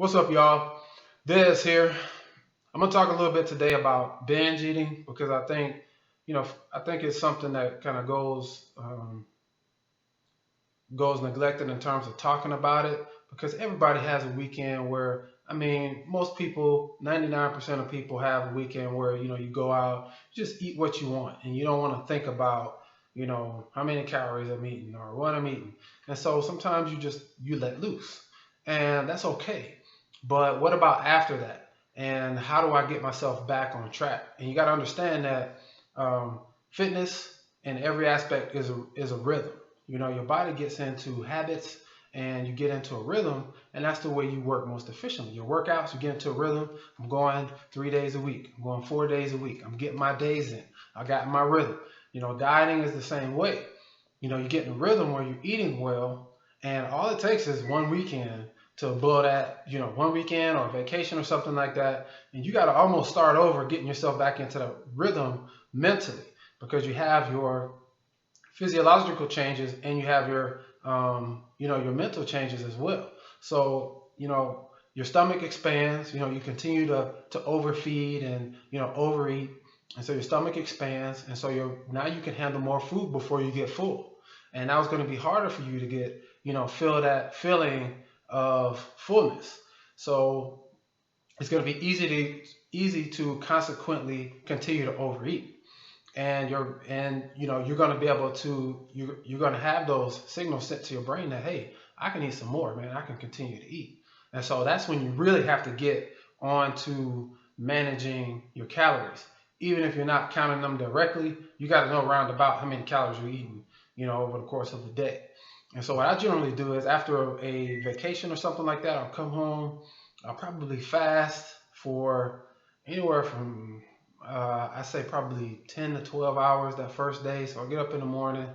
What's up, y'all? Dez here. I'm gonna talk a little bit today about binge eating because I think it's something that kind of goes neglected in terms of talking about it because everybody has a weekend where most people, 99% of people have a weekend where you go out, just eat what you want, and you don't want to think about how many calories I'm eating or what I'm eating, and so sometimes you let loose, and that's okay. But what about after that? And how do I get myself back on track? And you got to understand that fitness in every aspect is a rhythm. Your body gets into habits and you get into a rhythm, and that's the way you work most efficiently. Your workouts, you get into a rhythm. I'm going 3 days a week. I'm going 4 days a week. I'm getting my days in. I got my rhythm. Dieting is the same way. You get in a rhythm where you're eating well, and all it takes is one weekend to blow that, one weekend or vacation or something like that. And you got to almost start over getting yourself back into the rhythm mentally because you have your physiological changes and you have your mental changes as well. So, your stomach expands, you continue to overfeed and, overeat. And so your stomach expands. And so now you can handle more food before you get full. And now it's going to be harder for you to get, feel that feeling of fullness. So it's going to be easy to consequently continue to overeat, and you're going to be able to you're going to have those signals sent to your brain that, hey, I can eat some more, man, I can continue to eat. And so that's when you really have to get on to managing your calories. Even if you're not counting them directly, you got to know round about how many calories you're eating, over the course of the day. And so what I generally do is after a vacation or something like that, I'll come home, I'll probably fast for anywhere from I say probably 10 to 12 hours that first day. So I get up in the morning.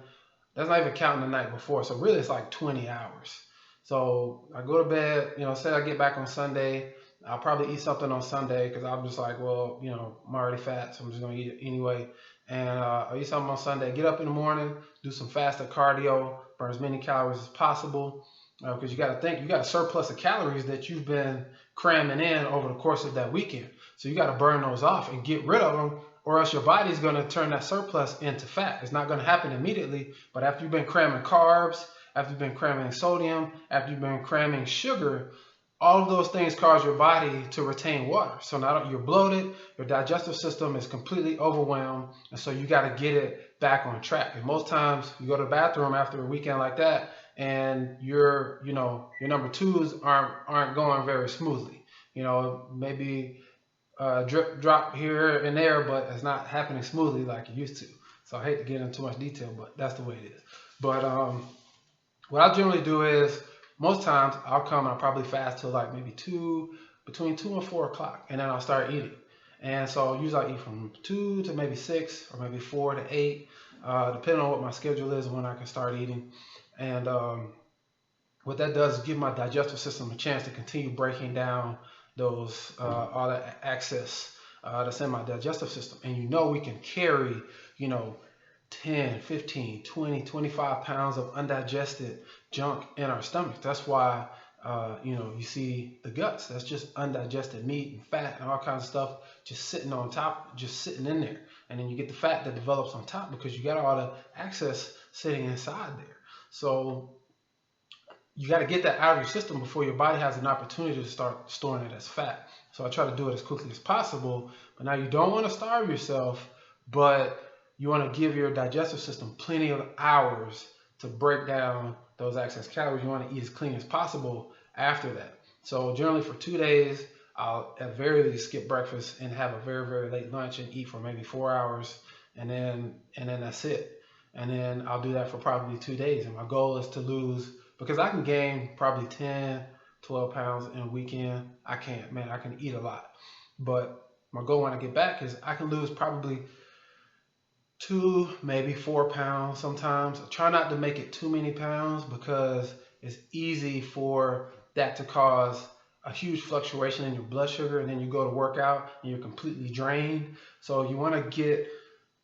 That's not even counting the night before. So really it's like 20 hours. So I go to bed, say I get back on Sunday. I'll probably eat something on Sunday because I'm just like, well, I'm already fat, so I'm just going to eat it anyway. And I'll eat something on Sunday. Get up in the morning, do some fasted cardio, burn as many calories as possible. Because you got to think, you got a surplus of calories that you've been cramming in over the course of that weekend. So you got to burn those off and get rid of them, or else your body's going to turn that surplus into fat. It's not going to happen immediately, but after you've been cramming carbs, after you've been cramming sodium, after you've been cramming sugar, all of those things cause your body to retain water. So now that you're bloated, your digestive system is completely overwhelmed, and so you got to get it back on track. And most times you go to the bathroom after a weekend like that, and your number twos aren't going very smoothly. Maybe drip drop here and there, but it's not happening smoothly like it used to. So I hate to get into too much detail, but that's the way it is. But what I generally do is most times I'll come and I'll probably fast till like maybe between 2 and 4 o'clock, and then I'll start eating. And so usually I eat from 2 to maybe 6 or maybe 4 to 8, depending on what my schedule is when I can start eating. And what that does is give my digestive system a chance to continue breaking down those all that excess that's in my digestive system. And we can carry, you know, 10, 15, 20, 25 pounds of undigested junk in our stomach. That's why, you see the guts. That's just undigested meat and fat and all kinds of stuff just sitting on top, just sitting in there. And then you get the fat that develops on top because you got all the excess sitting inside there. So you got to get that out of your system before your body has an opportunity to start storing it as fat. So I try to do it as quickly as possible. But now you don't want to starve yourself, but you want to give your digestive system plenty of hours to break down those excess calories. You want to eat as clean as possible after that. So generally for 2 days, I'll at very least skip breakfast and have a very, very late lunch and eat for maybe 4 hours, and then that's it. And then I'll do that for probably 2 days. And my goal is to lose, because I can gain probably 10, 12 pounds in a weekend. I can't, man, I can eat a lot. But my goal when I get back is I can lose probably 2, maybe 4 pounds sometimes. I try not to make it too many pounds because it's easy for that to cause a huge fluctuation in your blood sugar, and then you go to work out and you're completely drained. So you want to get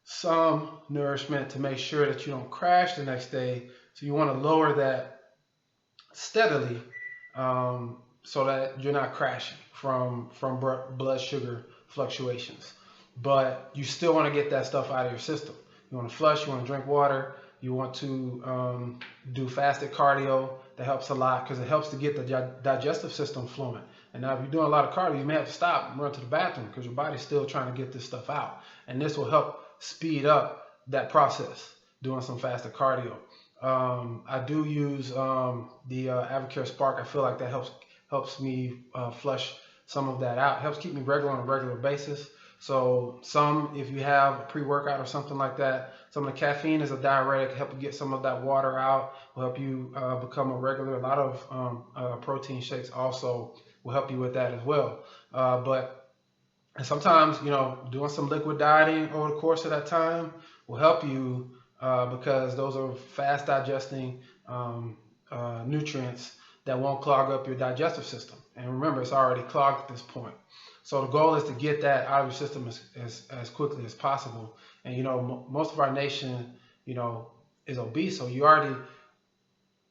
some nourishment to make sure that you don't crash the next day. So you want to lower that steadily, so that you're not crashing from blood sugar fluctuations. But you still want to get that stuff out of your system. You want to flush. You want to drink water. You want to do fasted cardio. That helps a lot because it helps to get the digestive system flowing. And now, if you're doing a lot of cardio, you may have to stop and run to the bathroom because your body's still trying to get this stuff out. And this will help speed up that process doing some fasted cardio. I do use the Avocare Spark. I feel like that helps me flush some of that out. It helps keep me regular on a regular basis. So if you have a pre-workout or something like that, some of the caffeine is a diuretic, help you get some of that water out, will help you become a regular. A lot of protein shakes also will help you with that as well. And sometimes, doing some liquid dieting over the course of that time will help you because those are fast digesting nutrients that won't clog up your digestive system. And remember, it's already clogged at this point. So the goal is to get that out of your system as quickly as possible. And, most of our nation, is obese. So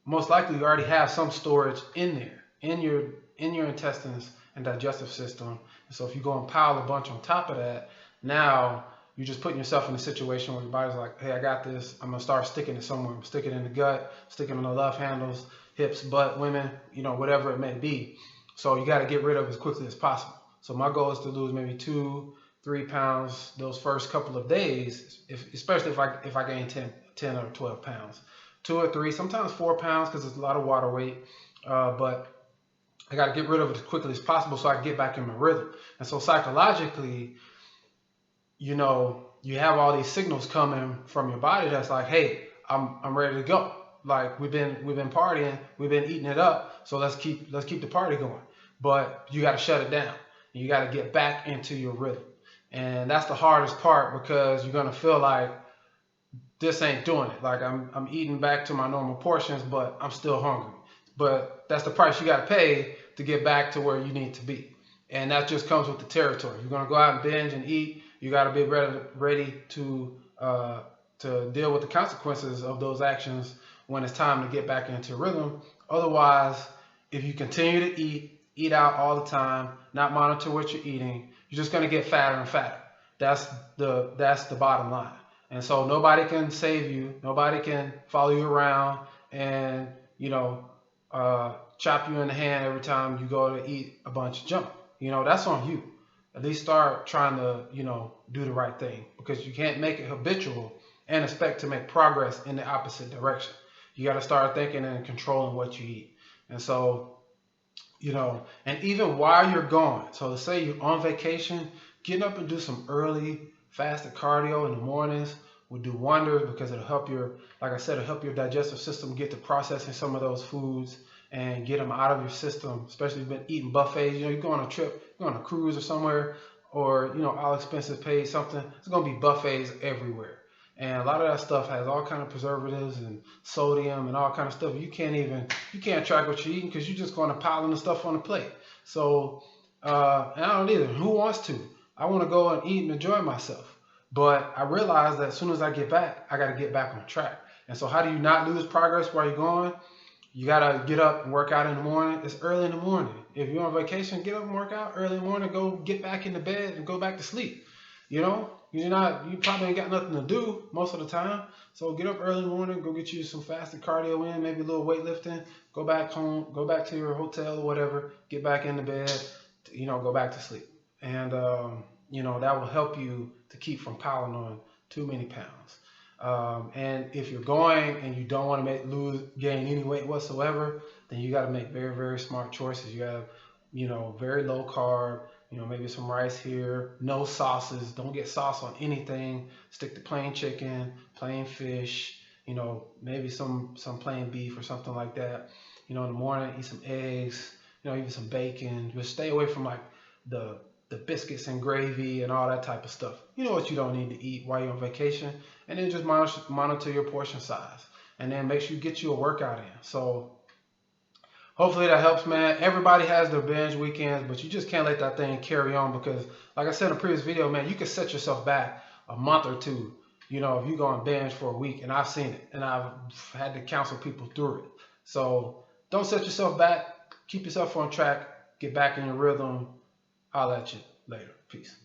most likely you already have some storage in there, in your intestines and digestive system. And so if you go and pile a bunch on top of that, now you're just putting yourself in a situation where your body's like, hey, I got this. I'm going to start sticking it somewhere. I'm sticking it in the gut, sticking it in the love handles, hips, butt, women, whatever it may be. So you got to get rid of it as quickly as possible. So my goal is to lose maybe 2-3 pounds those first couple of days, especially if I gain 10 or 12 pounds. 2 or 3, sometimes 4 pounds because it's a lot of water weight. But I got to get rid of it as quickly as possible so I can get back in my rhythm. And so psychologically, you have all these signals coming from your body that's like, hey, I'm ready to go. Like we've been partying, we've been eating it up, so let's keep the party going. But you got to shut it down. You got to get back into your rhythm. And that's the hardest part because you're going to feel like this ain't doing it. Like I'm eating back to my normal portions, but I'm still hungry. But that's the price you got to pay to get back to where you need to be. And that just comes with the territory. You're going to go out and binge and eat. You got to be ready to deal with the consequences of those actions when it's time to get back into rhythm. Otherwise, if you continue to eat out all the time, not monitor what you're eating, you're just going to get fatter and fatter. That's the bottom line. And so nobody can save you. Nobody can follow you around and, chop you in the hand every time you go to eat a bunch of junk. That's on you. At least start trying to, do the right thing because you can't make it habitual and expect to make progress in the opposite direction. You got to start thinking and controlling what you eat. And so, and even while you're gone, so let's say you're on vacation, getting up and do some early fasted cardio in the mornings will do wonders because it'll help it'll help your digestive system get to processing some of those foods and get them out of your system, especially if you've been eating buffets. You go on a trip, you go on a cruise or somewhere, or, all expenses paid something, it's going to be buffets everywhere. And a lot of that stuff has all kind of preservatives and sodium and all kind of stuff. You can't track what you're eating because you're just going to pile the stuff on the plate. So, and I don't either. Who wants to? I want to go and eat and enjoy myself. But I realize that as soon as I get back, I got to get back on track. And so how do you not lose progress while you're gone? You got to get up and work out in the morning. It's early in the morning. If you're on vacation, get up and work out early in the morning. Go get back into bed and go back to sleep. You probably ain't got nothing to do most of the time. So get up early in the morning, go get you some fasted cardio in, maybe a little weightlifting, go back home, go back to your hotel or whatever, get back into bed, go back to sleep. And, that will help you to keep from piling on too many pounds. And if you're going and you don't want to gain any weight whatsoever, then you got to make very, very smart choices. You got to, very low carb, maybe some rice here, no sauces, don't get sauce on anything, stick to plain chicken, plain fish, maybe some plain beef or something like that. In the morning, eat some eggs, even some bacon. Just stay away from like the biscuits and gravy and all that type of stuff. What you don't need to eat while you're on vacation. And then just monitor your portion size. And then make sure you get you a workout in. So hopefully that helps, man. Everybody has their binge weekends, but you just can't let that thing carry on because, like I said in a previous video, man, you can set yourself back a month or two, if you go on binge for a week. And I've seen it. And I've had to counsel people through it. So don't set yourself back. Keep yourself on track. Get back in your rhythm. I'll at you later. Peace.